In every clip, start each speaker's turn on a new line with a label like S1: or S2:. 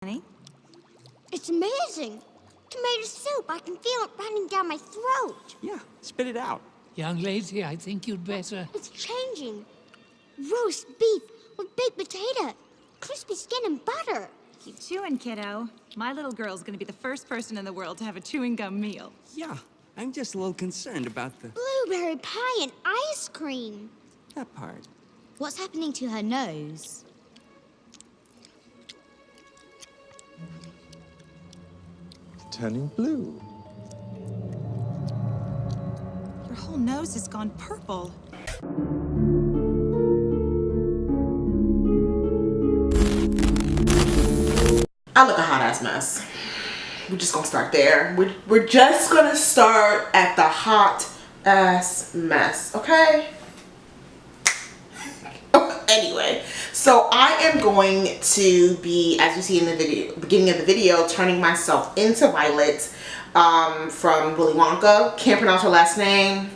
S1: Honey?
S2: It's amazing. Tomato soup. I can feel it running down my throat.
S3: Yeah, spit it out.
S4: Young lady, I think you'd better...
S2: It's changing. Roast beef with baked potato, crispy skin and butter.
S1: Keep chewing, kiddo. My little girl's gonna be the first person in the world to have a chewing gum meal.
S3: Yeah, I'm just a little concerned about the...
S2: Blueberry pie and ice cream.
S3: that part.
S5: What's happening to her nose?
S6: Turning blue.
S1: Your whole nose has gone purple.
S7: I look a hot ass mess. We're just gonna start there. We're just gonna start at the hot ass mess, okay? Anyway, so I am going to be, as you see in the video, beginning of the video, turning myself into Violet from Willy Wonka. Can't pronounce her last name,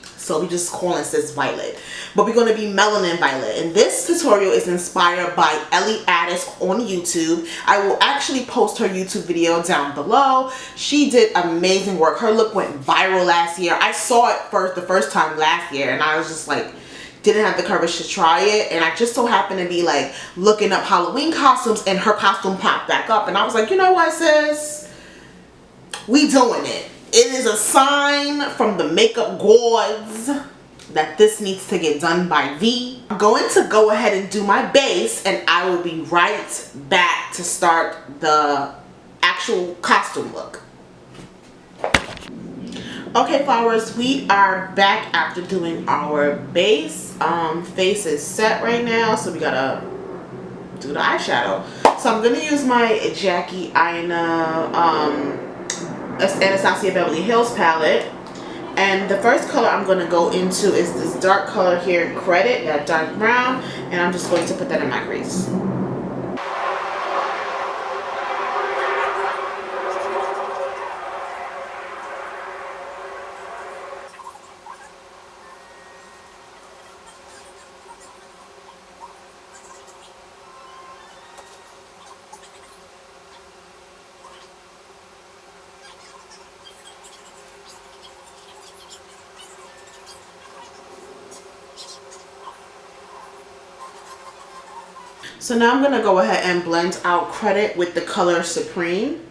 S7: so we just calling this Violet. But we're going to be Melanin Violet, and this tutorial is inspired by Ellie Addis on YouTube. I will actually post her YouTube video down below. She did amazing work. Her look went viral last year. I saw it the first time last year, and I was just like, didn't have the courage to try it, and I just so happened to be like looking up Halloween costumes, and her costume popped back up, and I was like, you know what, sis, we doing it. It is a sign from the makeup gods that this needs to get done by V. I'm going to go ahead and do my base, and I will be right back to start the actual costume look. Okay, flowers, we are back after doing our base. Face is set right now, so we gotta do the eyeshadow. So I'm gonna use my Jackie Aina Anastasia Beverly Hills palette, and the first color I'm gonna go into is this dark color here, Credit, that dark brown, and I'm just going to put that in my crease. So now I'm going to go ahead and blend out Credit with the color Supreme.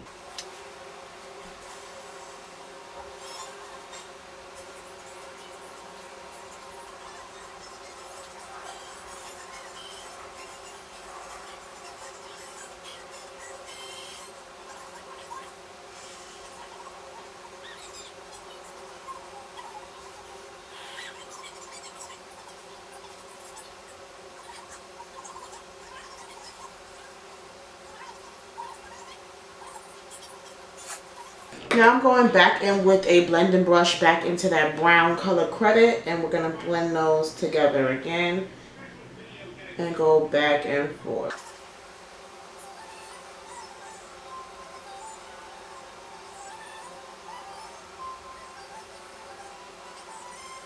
S7: Now I'm going back in with a blending brush back into that brown color Credit, and we're going to blend those together again and go back and forth.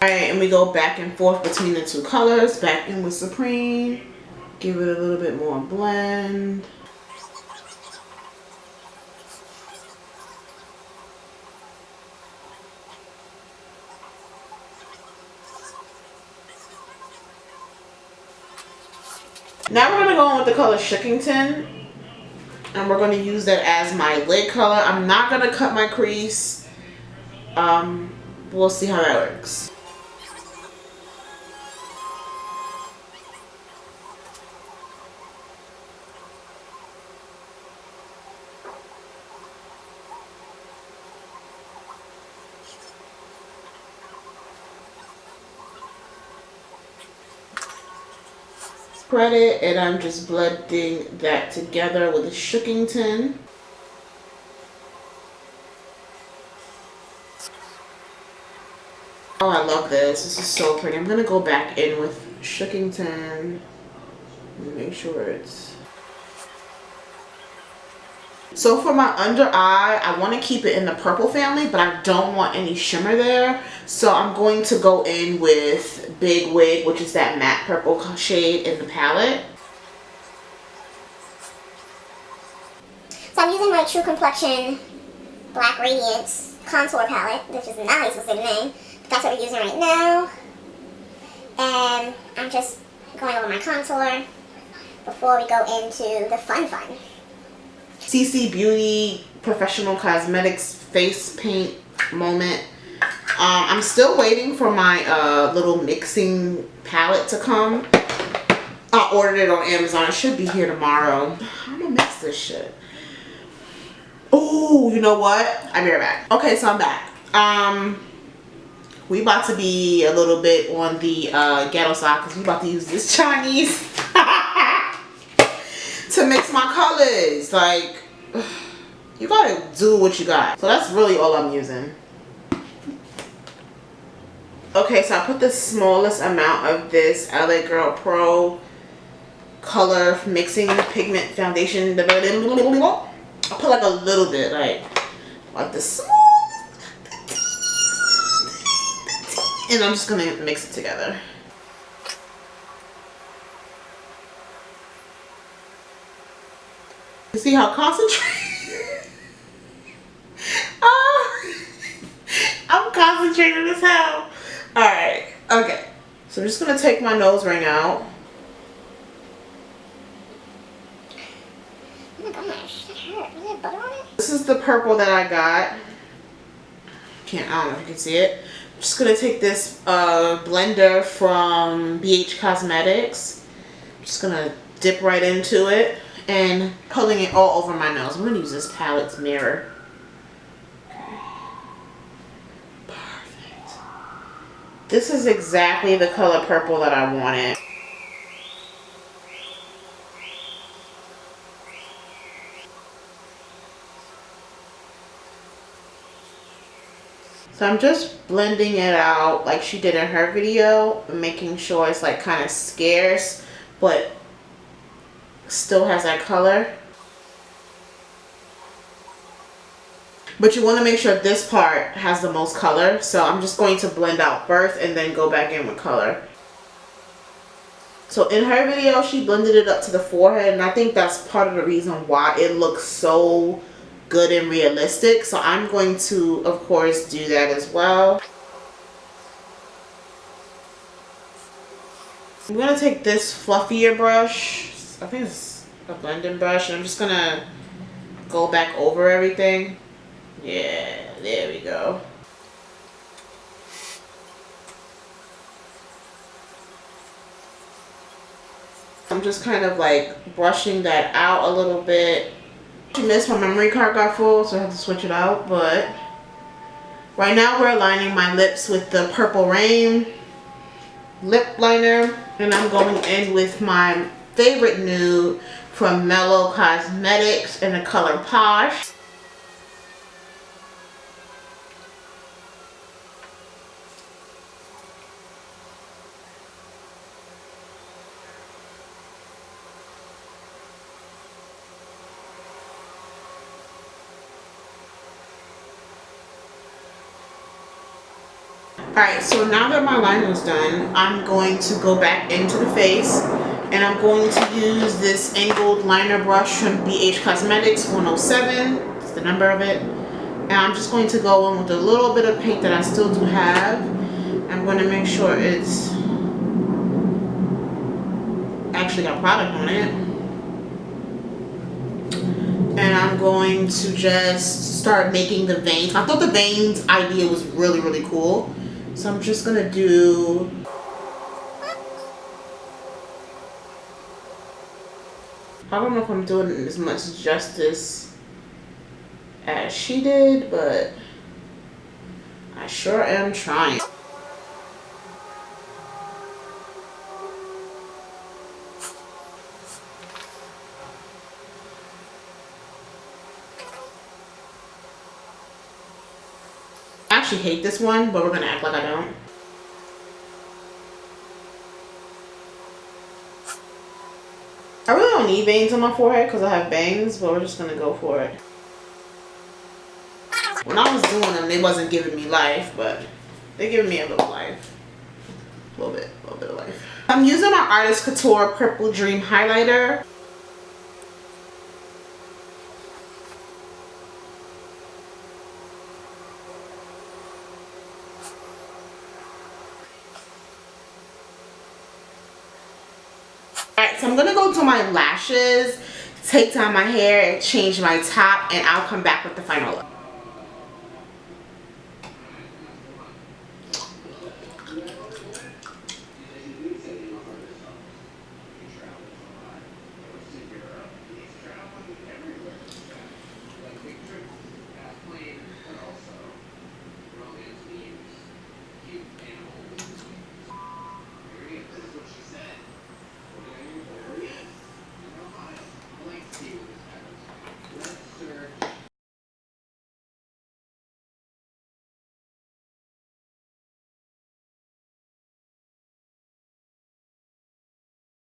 S7: Alright, and we go back and forth between the two colors, back in with Supreme, give it a little bit more blend. Now we're going to go in with the color Shookington, and we're going to use that as my lid color. I'm not going to cut my crease. We'll see how that works. Credit, and I'm just blending that together with the Shookington. Oh, I love this. This is so pretty. I'm gonna go back in with Shookington and make sure it's... So for my under eye, I want to keep it in the purple family, but I don't want any shimmer there. So I'm going to go in with Big Wig, which is that matte purple shade in the palette.
S2: So I'm using my True Complexion Black Radiance Contour Palette, which is not a specific name. But that's what we're using right now. And I'm just going over my contour before we go into the fun.
S7: CC Beauty Professional Cosmetics face paint moment. I'm still waiting for my little mixing palette to come. I ordered it on Amazon. It should be here tomorrow. I'm gonna mix this shit. Oh, you know what? I'll be right back. Okay, so I'm back. We about to be a little bit on the ghetto side because we about to use this Chinese to mix my colors. Like, you gotta do what you got. So that's really all I'm using. Okay, so I put the smallest amount of this LA Girl Pro color mixing pigment foundation. I put like a little bit, like the smallest, and I'm just gonna mix it together. You see how concentrated? Oh, I'm concentrated as hell. Alright, okay. So I'm just gonna take my nose ring out.
S2: Oh my gosh, that hurt. Was there butter on it?
S7: This is the purple that I got. I don't know if you can see it. I'm just gonna take this blender from BH Cosmetics. I'm just gonna dip right into it and pulling it all over my nose. I'm gonna use this palette's mirror. This is exactly the color purple that I wanted. So I'm just blending it out like she did in her video, making sure it's like kind of scarce, but still has that color. But you want to make sure this part has the most color. So I'm just going to blend out first and then go back in with color. So in her video, she blended it up to the forehead. And I think that's part of the reason why it looks so good and realistic. So I'm going to, of course, do that as well. I'm going to take this fluffier brush. I think it's a blending brush. And I'm just going to go back over everything. Yeah, there we go. I'm just kind of like brushing that out a little bit. I missed my memory card got full, so I had to switch it out. But right now we're aligning my lips with the Purple Rain lip liner. And I'm going in with my favorite nude from Mellow Cosmetics in the color Posh. Alright, so now that my liner's done, I'm going to go back into the face and I'm going to use this angled liner brush from BH Cosmetics 107. That's the number of it. And I'm just going to go in with a little bit of paint that I still do have. I'm going to make sure it's actually got product on it. And I'm going to just start making the veins. I thought the veins idea was really, really cool. So I'm just gonna do I don't know if I'm doing as much justice as she did, but I sure am trying. I actually hate this one, but we're gonna act like I don't. I really don't need veins on my forehead because I have bangs, but we're just gonna go for it. When I was doing them, they wasn't giving me life, but they're giving me a little life. A little bit of life. I'm using my Artist Couture Purple Dream highlighter. Alright, so I'm gonna go do my lashes, take down my hair, and change my top, and I'll come back with the final look.